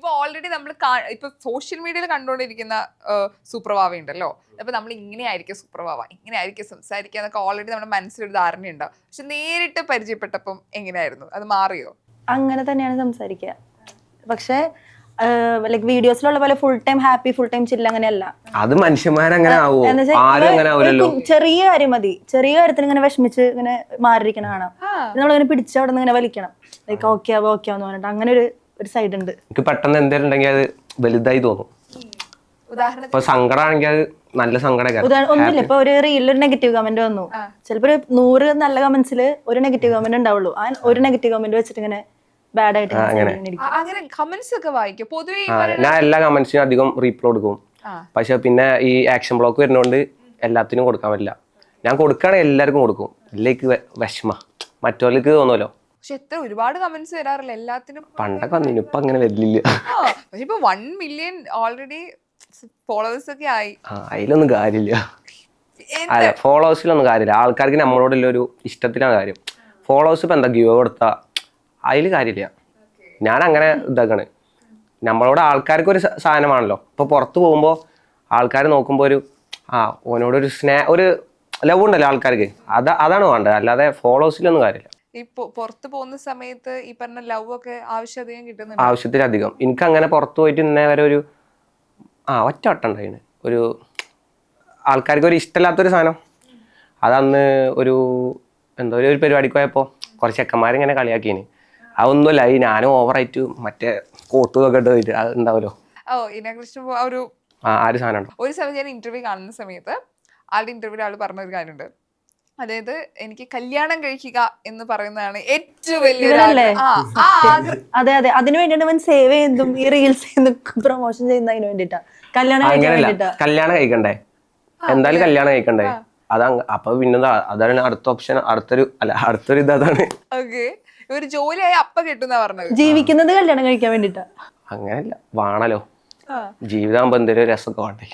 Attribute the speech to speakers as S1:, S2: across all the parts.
S1: ഇപ്പൊ ഓൾറെഡി നമ്മൾ ഇപ്പൊ സോഷ്യൽ മീഡിയയിൽ കണ്ടുകൊണ്ടിരിക്കുന്ന സൂപ്രഭാവ ഉണ്ടല്ലോ. അപ്പൊ നമ്മൾ ഇങ്ങനെയായിരിക്കും സൂപ്രഭാവ, ഇങ്ങനെയായിരിക്കും സംസാരിക്കുക എന്നൊക്കെ ഓൾറെഡി നമ്മുടെ മനസ്സിലൊരു ധാരണയുണ്ടാവും. പക്ഷെ നേരിട്ട് പരിചയപ്പെട്ടപ്പം എങ്ങനെയായിരുന്നു? അത് മാറിയോ?
S2: അങ്ങനെ തന്നെയാണ് സംസാരിക്കുക. പക്ഷെ ലൈക് വീഡിയോസിലുള്ള പോലെ full time happy, full time ചില്ല അങ്ങനെയല്ല.
S3: അത് മനുഷ്യന്മാരങ്ങനെ
S2: ചെറിയ കാര്യം മതി, ചെറിയ കാര്യത്തിന് ഇങ്ങനെ വിഷമിച്ച് ഇങ്ങനെ മാറിയിരിക്കണ കാണാം. നമ്മളിങ്ങനെ പിടിച്ച് അവിടെ നിന്ന് ഇങ്ങനെ വലിക്കണം, ലൈക്ക് ഓക്കെ ആവോ ഓക്കെ ആവെന്ന് പറഞ്ഞിട്ട്. അങ്ങനെ ഒരു സൈഡ് ഉണ്ട്.
S3: എനിക്ക് പെട്ടെന്ന് എന്തെങ്കിലും ഉണ്ടെങ്കിൽ അത് വലുതായി തോന്നും. ഇപ്പൊ സങ്കടമാണെങ്കിൽ അത് നല്ല സങ്കടം.
S2: ഒന്നുമില്ല, ഇപ്പൊ ഒരു റീലിൽ ഒരു നെഗറ്റീവ് കമന്റ് വന്നു, ചിലപ്പോ ഒരു 100 നല്ല കമന്റ്സിൽ ഒരു നെഗറ്റീവ് കമന്റ് ഉണ്ടാവുള്ളൂ. ആ ഒരു നെഗറ്റീവ് കമന്റ് വെച്ചിട്ട് ഇങ്ങനെ ബാഡ് ആയിട്ട്
S3: ഞാൻ എല്ലാ കമന്റ്സിനും അധികം റീപ്ലൈ കൊടുക്കും. പക്ഷെ പിന്നെ ഈ ആക്ഷൻ ബ്ലോക്ക് വരുന്നോണ്ട് എല്ലാത്തിനും കൊടുക്കാൻ പറ്റില്ല. ഞാൻ കൊടുക്കുകയാണെങ്കിൽ എല്ലാവർക്കും കൊടുക്കും. ഇതിലേക്ക് വിഷമ മറ്റവർക്ക് തോന്നുമല്ലോ.
S1: പക്ഷെ എത്ര ഒരുപാട് കമന്റ്സ് വരാറില്ല എല്ലാത്തിനും.
S3: പണ്ടൊക്കെ വന്നിന്, ഇപ്പൊ അങ്ങനെ വരില്ല.
S1: പക്ഷെ ഇപ്പൊ 1 million ഓൾറെഡി ഫോളോവേഴ്സ് ഒക്കെ ആയി.
S3: അതിലൊന്നും കാര്യമില്ല. അതെ, ഫോളോവേഴ്സിലൊന്നും കാര്യമില്ല. ആൾക്കാർക്ക് നമ്മളോടുള്ള ഒരു ഇഷ്ടത്തിലാണ് കാര്യം. ഫോളോവേഴ്സ് ഇപ്പൊ എന്താ ഗിവ് കൊടുത്താ അതിൽ കാര്യമില്ല. ഞാൻ അങ്ങനെ ഇതാക്കാണ്. നമ്മളോട് ആൾക്കാർക്ക് ഒരു സാധനമാണല്ലോ. ഇപ്പൊ പുറത്ത് പോകുമ്പോൾ ആൾക്കാർ നോക്കുമ്പോൾ ഒരു ഓനോടൊരു ഒരു ലവ് ഉണ്ടല്ലോ ആൾക്കാർക്ക്. അതാണ് വേണ്ടത്, അല്ലാതെ ഫോളോവേഴ്സിലൊന്നും കാര്യമില്ല.
S1: ഇപ്പൊ പുറത്ത് പോകുന്ന സമയത്ത് ഈ പറഞ്ഞ ലവ് ഒക്കെ ആവശ്യധികം കിട്ടുന്നുണ്ട്.
S3: ആവശ്യത്തിലധികം. എനിക്ക് അങ്ങനെ പുറത്ത് പോയിട്ട് ഇന്നേ വരെ ഒരു ഒറ്റ വട്ടം ഉണ്ടായിന് ഒരു ആൾക്കാർക്ക് ഒരു ഇഷ്ടമില്ലാത്തൊരു സാധനം. അതന്ന് ഒരു എന്തോ ഒരു പരിപാടിക്ക് പോയപ്പോൾ കുറച്ച് ചെക്കന്മാരിങ്ങനെ കളിയാക്കിന്. അതൊന്നുമല്ല, ഈ ഞാനും ഓവറായിട്ട് മറ്റേ കോട്ടുമൊക്കെ ഇട്ട് പോയിട്ട് അത് ഉണ്ടാവല്ലോ. ഒരു സാധനം.
S1: ഒരു സമയത്ത് ഞാൻ ഇന്റർവ്യൂ കാണുന്ന സമയത്ത് ആളുടെ ഇന്റർവ്യൂവിൽ ആള് പറഞ്ഞ ഒരു കാര്യമുണ്ട്. അതായത് എനിക്ക് കല്യാണം കഴിക്കുക എന്ന് പറയുന്നതാണ് ഏറ്റവും വലിയ.
S2: അതെ അതെ, അതിനു വേണ്ടിയാണ് സേവ് ചെയ്യുന്നതും ഈ റീൽസ് പ്രൊമോഷൻ ചെയ്യുന്നതിന് വേണ്ടിട്ടാ.
S3: കല്യാണം കഴിക്കണ്ടേ, എന്തായാലും കല്യാണം കഴിക്കണ്ടേ. അപ്പൊ പിന്നെ അതാണ് അടുത്ത ഓപ്ഷൻ. അടുത്തൊരു ഇതാണ്
S1: ഒരു ജോലിയായി അപ്പ കിട്ടുന്ന പറഞ്ഞത്.
S2: ജീവിക്കുന്നത് കല്യാണം കഴിക്കാൻ വേണ്ടിട്ടാ.
S3: അങ്ങനെയല്ല, വേണല്ലോ ജീവിതം. എന്തെങ്കിലും രസമൊക്കെ വേണ്ടേ.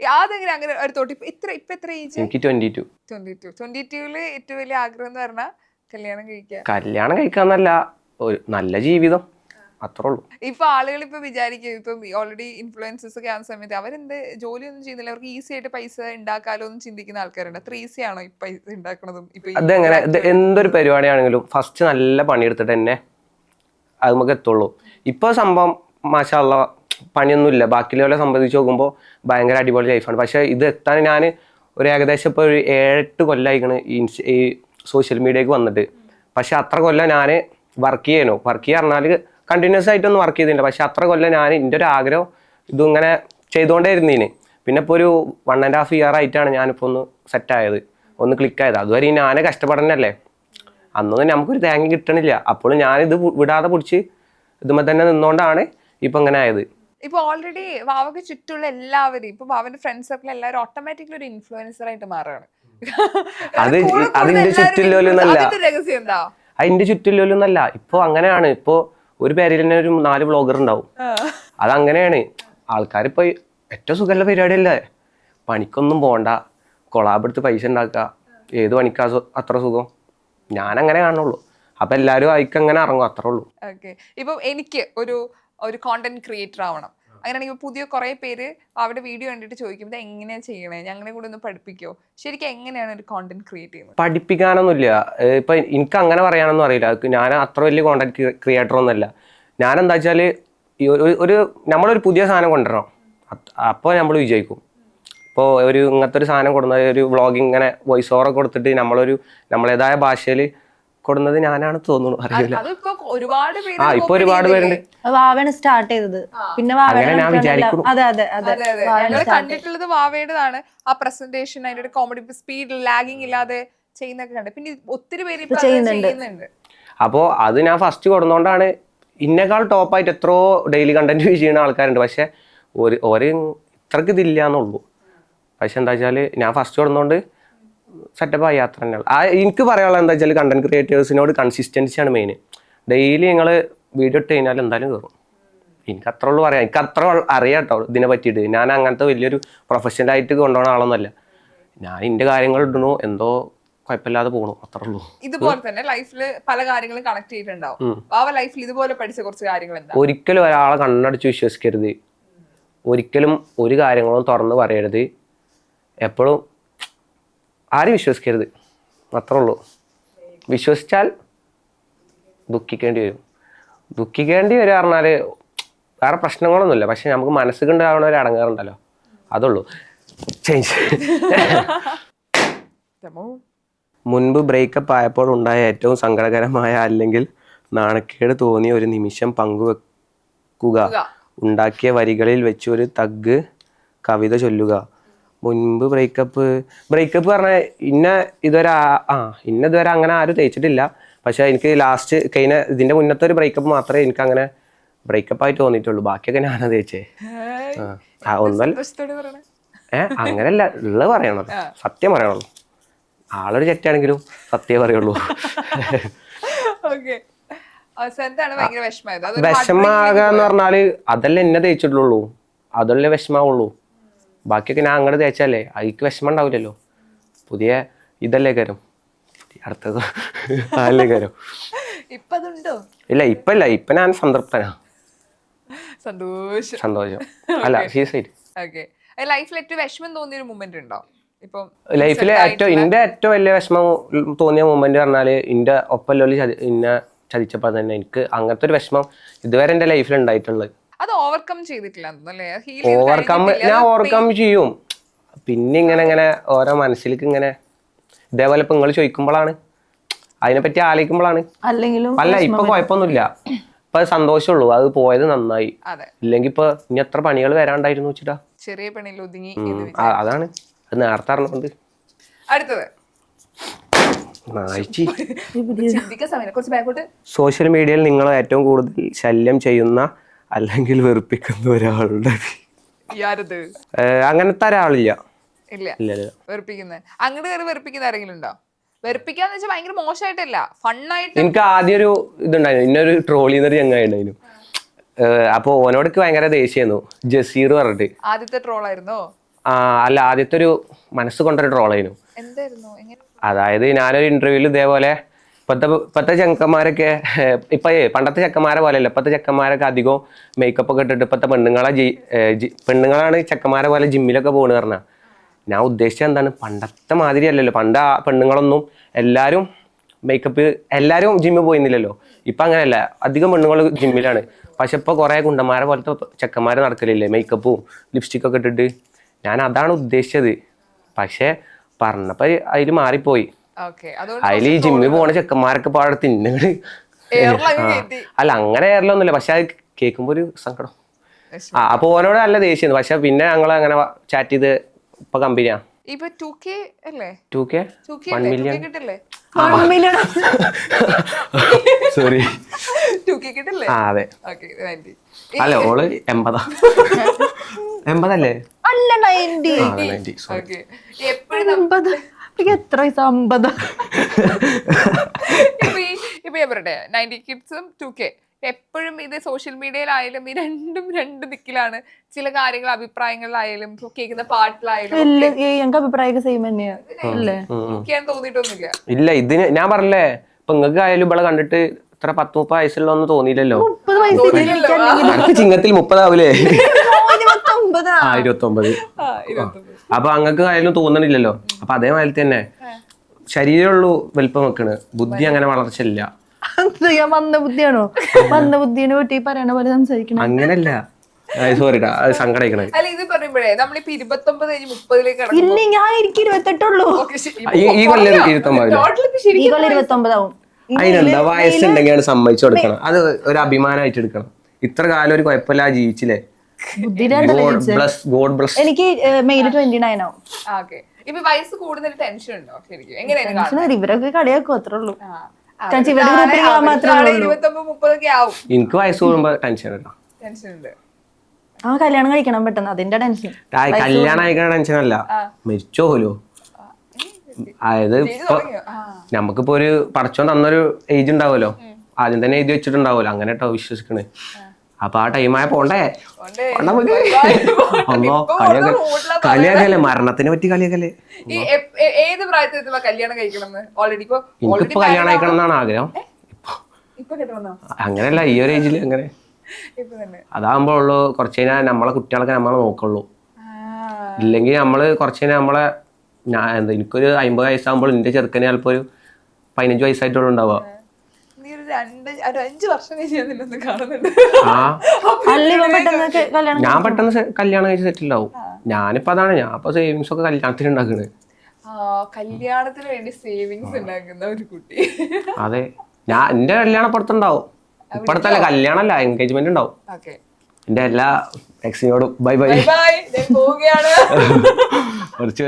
S1: യാതെങ്കിലും അങ്ങനെ ഒരു തോട്ടി. ഇപ്പൊ എത്ര ഏജ്?
S3: എനിക്ക് 22.
S1: 22 ഏറ്റവും വലിയ ആഗ്രഹം എന്ന് പറഞ്ഞാൽ
S3: കല്യാണം കഴിക്കാന്നല്ല, ഒരു നല്ല ജീവിതം, അത്രേ ഉള്ളൂ.
S1: ഇപ്പൊ ആളുകൾ ഇപ്പൊ വിചാരിക്കും, ഇപ്പൊ ഓൾറെഡി ഇൻഫ്ലുവൻസേഴ്സ് ഒക്കെ ആവുന്ന സമയത്ത് അവരെന്ത് ജോലിയൊന്നും ചെയ്യുന്നില്ല, അവർക്ക് ഈസി ആയിട്ട് പൈസ ഉണ്ടാക്കാലോ എന്ന് ചിന്തിക്കുന്ന ആൾക്കാരുണ്ട്. അത്ര ഈസി ആണോ ഈ പൈസ ഉണ്ടാക്കണതും?
S3: അതെങ്ങനെ, എന്തൊരു പരിപാടിയാണെങ്കിലും ഫസ്റ്റ് നല്ല പണിയെടുത്തിട്ട് തന്നെ അത് നമുക്ക് എത്തുള്ളൂ. ഇപ്പൊ സംഭവം മാഷാ അല്ലാഹ് പണിയൊന്നുമില്ല. ബാക്കിയുള്ളവരെ സംബന്ധിച്ച് നോക്കുമ്പോൾ ഭയങ്കര അടിപൊളി ലൈഫാണ്. പക്ഷെ ഇത് എത്താൻ ഞാൻ ഒരു ഏകദേശം ഇപ്പോൾ ഒരു 7-8 കൊല്ലമായിക്കണ് ഈ സോഷ്യൽ മീഡിയക്ക് വന്നിട്ട്. പക്ഷെ അത്ര കൊല്ലം ഞാൻ വർക്ക് പറഞ്ഞാൽ കണ്ടിന്യൂസ് ആയിട്ടൊന്നും വർക്ക് ചെയ്തിട്ടില്ല. പക്ഷെ അത്ര കൊല്ലം ഞാൻ എൻ്റെ ഒരു ആഗ്രഹം ഇതിങ്ങനെ ചെയ്തുകൊണ്ടേ ഇരുന്നീന്. പിന്നെ ഇപ്പോൾ ഒരു 1.5 year ആയിട്ടാണ് ഞാനിപ്പോൾ ഒന്ന് സെറ്റായത്, ഒന്ന് ക്ലിക്കായത്. അതുവരെ ഞാനേ കഷ്ടപ്പെടണല്ലേ. അന്നൊന്നും നമുക്കൊരു തേങ്ങ കിട്ടണില്ല. അപ്പോൾ ഞാനിത് വിടാതെ പിടിച്ച് ഇതുമ്പോൾ തന്നെ നിന്നുകൊണ്ടാണ് ഇപ്പം ഇങ്ങനെ ആയത്.
S1: ഇപ്പൊ ഓൾറെഡി വാവക്ക് ചുറ്റുള്ള എല്ലാവരും, ഇപ്പൊ വാവന്റെ ഫ്രണ്ട്സ് സർക്കിൾ എല്ലാവരും ഓട്ടോമാറ്റിക്കലി ഒരു ഇൻഫ്ലുവൻസർ ആയിട്ട് മാറുകയാണ്.
S3: അതിന്റെ ചുറ്റില്ലൊന്നല്ല, അതിന്റെ ചുറ്റില്ലൊന്നല്ല. ഇപ്പൊ അങ്ങനെയാണ്. ഇപ്പൊ ഒരു പേരിൽ തന്നെ ഒരു 4 വ്ളോഗർ ഉണ്ടാവും. അതങ്ങനെയാണ്. ആൾക്കാരിപ്പോ ഏറ്റവും സുഖമുള്ള പരിപാടിയല്ലേ, പണിക്കൊന്നും പോണ്ട, കൊളാബ് എടുത്ത് പൈസ ഉണ്ടാക്കുക. ഏത് പണിക്കാ അത്ര സുഖം? ഞാനങ്ങനെ കാണുള്ളൂ. അപ്പൊ എല്ലാരും അതിക്കങ്ങനെ ഇറങ്ങും, അത്രേ ഉള്ളൂ.
S1: ഇപ്പൊ എനിക്ക് ഒരു കോണ്ടന്റ് ക്രിയേറ്റർ ആവണം, അങ്ങനെയാണെങ്കിൽ പുതിയ കുറെ പേര് അവിടെ വീഡിയോ കണ്ടിട്ട് ചോദിക്കും ഇത് എങ്ങനെയാ ചെയ്യണേ, ഞങ്ങളെ കൂടെ ഒന്ന് പഠിപ്പിക്കോ? ശരിക്കും എങ്ങനെയാണ് ഒരു കോണ്ടന്റ് ക്രിയേറ്റ് ചെയ്യുന്നത്?
S3: പഠിപ്പിക്കാനൊന്നുമില്ല. ഇപ്പൊ എനിക്ക് അങ്ങനെ പറയാനൊന്നും അറിയില്ല. ഞാൻ അത്ര വലിയ കോണ്ടന്റ് ക്രിയേറ്റർ ഒന്നുമല്ല. ഞാൻ എന്താ വെച്ചാല് നമ്മളൊരു പുതിയ സാധനം കൊണ്ടുവരണം, അപ്പോൾ നമ്മൾ വിജയിക്കും. ഇപ്പോൾ ഇങ്ങനത്തെ ഒരു സാധനം കൊടുക്കുന്നത്, ഒരു വ്ളോഗിങ് ഇങ്ങനെ വോയിസ് ഓവർ കൊടുത്തിട്ട് നമ്മളേതായ ഭാഷയിൽ കൊടുന്നത് ഞാനാണ് തോന്നുന്നു, അറിയില്ല. ഇപ്പൊ ഒരുപാട് പേരുണ്ട്.
S2: വാവയാണ് സ്റ്റാർട്ട് ചെയ്തത്. പിന്നെ
S3: ഞാൻ വിചാരിക്കുന്നു.
S1: കണ്ടിട്ടുള്ളത് വാവയുടേതാണ്. ആ പ്രസന്റേഷൻ, അതിന്റെ കോമഡി, സ്പീഡ് ലാഗിങ് ഇല്ലാതെ ചെയ്യുന്നൊക്കെ കണ്ടു. പിന്നെ ഒത്തിരി പേര് ചെയ്യുന്നുണ്ട്.
S3: അപ്പോൾ അത് ഞാൻ ഫസ്റ്റ് കൊടുക്കുന്നോണ്ടാണ്. ഇന്നേക്കാൾ ടോപ്പായിട്ട് എത്രയോ ഡെയിലി കണ്ടന്റ് ചെയ്യുന്ന ആൾക്കാരുണ്ട്. പക്ഷെ ഒരു ഇത്രക്ക് ഇതില്ല എന്നുള്ളൂ. പക്ഷെ എന്താ വെച്ചാൽ ഞാൻ ഫസ്റ്റ് കൊടുക്കുന്നോണ്ട് സെറ്റപ്പ് ആയി അത്ര തന്നെയാണ്. എനിക്ക് പറയാനുള്ളത് എന്താ വെച്ചാൽ കണ്ടന്റ് ക്രിയേറ്റേഴ്സിനോട് കൺസിസ്റ്റൻസിയാണ് മെയിൻ. ഡെയിലി നിങ്ങൾ വീഡിയോ ഇട്ട് കഴിഞ്ഞാൽ എന്തായാലും കയറും. എനിക്ക് അത്ര ഉള്ളൂ പറയാം. എനിക്ക് അത്ര അറിയാം കേട്ടോ ഇതിനെ പറ്റിയിട്ട്. ഞാൻ അങ്ങനത്തെ വലിയൊരു പ്രൊഫഷണലായിട്ട് കൊണ്ടുപോകുന്ന ആളൊന്നുമല്ല. ഞാൻ എൻ്റെ കാര്യങ്ങൾ ഇടണു, എന്തോ കുഴപ്പമില്ലാതെ പോകണു, അത്രേ ഉള്ളൂ.
S1: ഇതുപോലെ തന്നെ ലൈഫിൽ പല കാര്യങ്ങളും കണക്ട് ചെയ്തിട്ടുണ്ടാവും. വാവ ലൈഫിൽ ഇതുപോലെ പഠിച്ച കുറച്ച് കാര്യങ്ങൾ എന്താ?
S3: ഒരിക്കലും ഒരാളെ കണ്ണടിച്ച് വിശ്വസിക്കരുത്, ഒരിക്കലും ഒരു കാര്യങ്ങളും തുറന്ന് പറയരുത്, എപ്പോഴും ആരും വിശ്വസിക്കരുത്, അത്രേ ഉള്ളൂ. വിശ്വസിച്ചാൽ ദുഃഖിക്കേണ്ടി വരും പറഞ്ഞാൽ വേറെ പ്രശ്നങ്ങളൊന്നുമില്ല, പക്ഷെ നമുക്ക് മനസ്സുകൊണ്ടാവണ ഒരു അടങ്ങാറുണ്ടല്ലോ, അതുള്ളൂ ചേഞ്ച്. മുൻപ് ബ്രേക്കപ്പ് ആയപ്പോൾ ഉണ്ടായ ഏറ്റവും സങ്കടകരമായ അല്ലെങ്കിൽ നാണക്കേട് തോന്നിയ ഒരു നിമിഷം പങ്കുവെക്കുക. ഉണ്ടാക്കിയ വരികളിൽ വെച്ച് ഒരു തഗ് കവിത ചൊല്ലുക. മുൻപ് ബ്രേക്കപ്പ് പറഞ്ഞാൽ ഇതുവരെ അങ്ങനെ ആരും തേച്ചിട്ടില്ല. പക്ഷെ എനിക്ക് ലാസ്റ്റ് കഴിഞ്ഞ ഇതിന്റെ മുന്നത്തെ ഒരു ബ്രേക്കപ്പ് മാത്രമേ എനിക്ക് അങ്ങനെ ബ്രേക്കപ്പ് ആയിട്ട് തോന്നിയിട്ടുള്ളൂ. ബാക്കിയൊക്കെ ഞാനാ തേച്ചേ. ഒന്നല്ല അങ്ങനെയല്ല, ഉള്ളത് പറയണത്, സത്യം പറയണല്ലോ. ആളൊരു ചെറ്റാണെങ്കിലും സത്യം പറയുള്ളൂ. വിഷമാകാന്ന് പറഞ്ഞാല് അതല്ലേ എന്നെ തേച്ചിട്ടുള്ളൂ, അതല്ലേ വിഷമാവുള്ളൂ. ബാക്കിയൊക്കെ ഞാൻ അങ്ങോട്ട് തേച്ചാലേ അതിക്ക് വിഷമം ഉണ്ടാവില്ലല്ലോ. പുതിയ ഇതല്ലേ കയറും, അടുത്തത് അതല്ലേ കയറും. ഇല്ല ഇപ്പൊ ഞാൻ സംതൃപ്തനാ, സന്തോഷം. അല്ല സീരിയസായിട്ട്
S1: ലൈഫിൽ ഏറ്റവും വിഷമം തോന്നിയൊരു മൊമെന്റ് ഉണ്ടോ? ഇപ്പം
S3: ലൈഫിലെ ഏറ്റവും വലിയ വിഷമം തോന്നിയ മൊമെന്റ് പറഞ്ഞാല് എന്റെ ഒപ്പല്ലോല് എന്നെ ചതിച്ചപ്പോ തന്നെ എനിക്ക് അങ്ങനത്തെ ഒരു വിഷമം ഇതുവരെ എന്റെ ലൈഫിൽ ഉണ്ടായിട്ടുള്ളത്.
S1: അത് ഓവർകം ചെയ്തിട്ടില്ല,
S3: ഞാൻ ഓവർകം ചെയ്യും. പിന്നെ ഇങ്ങനെ ഓരോ മനസ്സിലേക്ക് ഇങ്ങനെ ഇതേപോലെ ഇപ്പൊ നിങ്ങൾ ചോദിക്കുമ്പോഴാണ് അതിനെപ്പറ്റി ആലോചിക്കുമ്പോഴാണ്. അല്ല ഇപ്പൊ കുഴപ്പമൊന്നുമില്ല, ഇപ്പൊ അത് സന്തോഷമുള്ളൂ, അത് പോയത് നന്നായി. ഇല്ലെങ്കിൽ ഇപ്പൊ ഇനി എത്ര പണികൾ വരാണ്ടായിരുന്നു വെച്ചിട്ടാ.
S1: ചെറിയ പണിയിൽ ഒതുങ്ങി.
S3: അതാണ് അത് നേരത്തെ അറിഞ്ഞുകൊണ്ട്.
S1: അടുത്തത്
S3: സോഷ്യൽ മീഡിയയിൽ നിങ്ങൾ ഏറ്റവും കൂടുതൽ ശല്യം ചെയ്യുന്ന അല്ലെങ്കിൽ വെറുപ്പിക്കുന്ന ഒരാളുടെ അങ്ങനത്തെ ഒരാളില്ല.
S1: വെറുപ്പിക്കുന്ന ആരെങ്കിലും ഉണ്ടോ? വെറുപ്പിക്കാന്ന് വെച്ചാൽ ഭയങ്കര മോശമായിട്ടല്ല, ഫണ്ണായിട്ട്.
S3: എനിക്ക് ആദ്യം ഒരു ഇതുണ്ടായിരുന്നു, ഇന്നൊരു ട്രോൾ ചെയ്യുന്നൊരു ചങ്ങായി ഉണ്ടായിരുന്നു. അപ്പൊ ഓനോടക്ക് ഭയങ്കര ദേഷ്യായിരുന്നു, ജസീർ പറഞ്ഞിട്ട്.
S1: ആദ്യത്തെ ട്രോൾ ആയിരുന്നോ?
S3: അല്ല, ആദ്യത്തെ ഒരു മനസ്സ് കൊണ്ടൊരു ട്രോളായിരുന്നു.
S1: എന്തായിരുന്നു?
S3: അതായത് ഞാനൊരു ഇന്റർവ്യൂവിൽ ഇതേപോലെ ഇപ്പത്തെ ചെക്കന്മാരൊക്കെ പണ്ടത്തെ ചെക്കന്മാരെ പോലെയല്ല, ഇപ്പത്തെ ചെക്കന്മാരൊക്കെ അധികം മേക്കപ്പ് ഒക്കെ ഇട്ടിട്ട് ഇപ്പത്തെ പെണ്ണുങ്ങളാണ് ചെക്കന്മാരെ പോലെ ജിമ്മിലൊക്കെ പോകണെന്ന് പറഞ്ഞാൽ ഞാൻ ഉദ്ദേശിച്ചത് എന്താണ്, പണ്ടത്തെ മാതിരി അല്ലല്ലോ. പണ്ട് ആ പെണ്ണുങ്ങളൊന്നും എല്ലാവരും എല്ലാവരും ജിമ്മിൽ പോയിരുന്നില്ലല്ലോ. ഇപ്പം അങ്ങനെയല്ല, അധികം പെണ്ണുങ്ങൾ ജിമ്മിലാണ്. പക്ഷെ ഇപ്പൊ കുറെ കുണ്ടന്മാരെ പോലത്തെ ചെക്കന്മാര് നടക്കലില്ലേ, മേക്കപ്പും ലിപ്സ്റ്റിക്കൊക്കെ ഇട്ടിട്ട്. ഞാൻ അതാണ് ഉദ്ദേശിച്ചത്, പക്ഷെ പറഞ്ഞപ്പോ അതില് മാറിപ്പോയി. അതിൽ ഈ ജിമ്മിൽ പോണ ചെക്കന്മാരൊക്കെ പാടെ തിന്നുകള്. അല്ല അങ്ങനെ ഏറലൊന്നുമില്ല, പക്ഷെ അത് കേൾക്കുമ്പോ ഒരു സങ്കടം. അപ്പൊ ഓനോട് നല്ല ദേഷ്യം. പക്ഷെ പിന്നെ ഞങ്ങൾ അങ്ങനെ ചാറ്റ് ചെയ്ത് ഇപ്പൊ കമ്പനിയാ.
S1: ഇപ്പൊ 2K അല്ലേ?
S3: 2K 1 മില്യൺ
S1: കിട്ടില്ലേ?
S3: സോറി
S1: 2K കിട്ടില്ലേ?
S3: അതെ. അല്ല ഓള് 80 അല്ലേ?
S2: അല്ല 90. എത്ര 50?
S1: ഇപ്പൊ ഞാൻ പറയട്ടെ, 90 കിഡ്സും 2K എപ്പോഴും ഇത് സോഷ്യൽ മീഡിയയിലായാലും ഈ രണ്ട് ദിക്കിലാണ്. ചില കാര്യങ്ങൾ അഭിപ്രായങ്ങളിലായാലും കേൾക്കുന്ന പാട്ടിലായാലും
S2: ഞങ്ങൾക്ക് അഭിപ്രായമൊക്കെ സെയിം തന്നെയാ.
S1: തോന്നിയിട്ടൊന്നുമില്ല.
S3: ഇല്ല, ഇതിന് ഞാൻ പറഞ്ഞില്ലേ, ഇപ്പൊ നിങ്ങൾക്ക് ആയാലും ഇവിടെ കണ്ടിട്ട് ഇത്ര 10-30 വയസ്സുള്ളൊന്നും തോന്നിയില്ലല്ലോ. ചിങ്ങത്തിൽ 30 ആവൂലേ? 29. അപ്പൊ അങ്ങക്ക് ആയാലും തോന്നണില്ലല്ലോ. അപ്പൊ അതേമാതിരി തന്നെ ശരീരമുള്ളൂ വലിപ്പം വെക്കണ്, ബുദ്ധി അങ്ങനെ വളർച്ചയില്ല.
S2: മന്ദബുദ്ധിയാണോ? മന്ദബുദ്ധിനെ പറ്റി പറയണ പോലെ സംസാരിക്കണം.
S3: അങ്ങനല്ല, സോറിടാ, അത് സങ്കടയിക്കണേ.
S1: ഇത് പറയുമ്പോഴേ നമ്മളിപ്പോ 29 കഴിഞ്ഞ് 30ലേക്ക്
S2: ഇല്ല, ഞാൻ എനിക്ക് 28
S3: ഈ കൊല്ലം 29
S2: ആവും.
S3: അതിനെന്താ, വയസ്സുണ്ടെങ്കിൽ സമ്മതിച്ചു കൊടുക്കണം. അത് ഒരു അഭിമാനമായിട്ട് എടുക്കണം. ഇത്ര കാലം ഒരു കുഴപ്പമില്ല ജീവിച്ചില്ലേ.
S2: എനിക്ക് മെയിൽ 29 ആവും.
S1: വയസ്സ് കൂടുതൽ ടെൻഷൻ ഉണ്ടോ ശരിക്കും? എങ്ങനെയാണ്
S2: ഇവരൊക്കെ കളിയാക്കും, അത്രേ ഉള്ളൂ.
S3: എനിക്ക് വയസ്സ് കൂടുമ്പോ ടെൻഷൻ ഉണ്ട്.
S2: കല്യാണം കഴിക്കണം പെട്ടെന്ന്, അതിന്റെ ടെൻഷൻ.
S3: കല്യാണം കഴിക്കണ ടെൻഷൻ അല്ല, മരിച്ചോലോ. അതായത് ഇപ്പൊ നമുക്കിപ്പോ ഒരു പടച്ചോൻ തന്നൊരു ഏജ് ഉണ്ടാവുമല്ലോ, ആദ്യം തന്നെ എഴുതി വെച്ചിട്ടുണ്ടാവുമല്ലോ. അങ്ങനെ കേട്ടോ വിശ്വസിക്കണേ. അപ്പൊ ആ ടൈമായ പോണ്ടേ
S1: പോണ്ടേ?
S3: നമുക്ക് അമ്മോ കളിയാക്കല്ലേ മരണത്തിനെ പറ്റി കളിയാക്കല്ലേ.
S1: ഈ ഏത് പ്രായത്തിൽ എത്തുമ്പോ കല്യാണം കഴിക്കണം ഓൾറെഡി
S3: എനിക്കിപ്പോ കല്യാണം കഴിക്കണം എന്നാണ് ആഗ്രഹം.
S1: ഇപ്പൊ കിട്ടണമെന്നോ?
S3: അങ്ങനെയല്ല, ഈ ഒരു ഏജിൽ അങ്ങനെ
S1: ഇപ്പൊ തന്നെ
S3: അതാകുമ്പോ ഉള്ളു കുറച്ച് കഴിഞ്ഞാൽ നമ്മളെ കുട്ടികളൊക്കെ നമ്മളെ നോക്കുള്ളൂ. ഇല്ലെങ്കിൽ നമ്മള് കുറച്ച് കഴിഞ്ഞാൽ നമ്മളെ എനിക്കൊരു 50 വയസ്സാകുമ്പോൾ എന്റെ ചെറുക്കന് ചിലപ്പോ ഒരു 15 വയസ്സായിട്ടുള്ള ഉണ്ടാവുക.
S1: നീ ഒരു 5 വർഷം കഴിഞ്ഞൊന്ന് കാണുന്നുണ്ട്.
S3: ഞാൻ പെട്ടെന്ന് കല്യാണം കഴിച്ച് സെറ്റിൽ ആവും. ഞാനിപ്പോ അതാണ്, ഞാൻ ഇപ്പൊ സേവിങ്സ് ഒക്കെ കല്യാണത്തിന് ഉണ്ടാക്കുന്നത്.
S1: കല്യാണത്തിന് വേണ്ടി സേവിങ്സ് ഉണ്ടാക്കുന്ന ഒരു കുട്ടി.
S3: അതെ, ഞാൻ എന്റെ കല്യാണം ഇപ്പടുത്തുണ്ടാവും. ഇപ്പടുത്തല്ല, കല്യാണമല്ല, എൻഗേജ്മെന്റ് ഉണ്ടാവും. എന്റെ എല്ലാ എക്സിനോടും ബൈ ബൈ
S1: പോവുകയാണ്.
S3: കുറച്ചു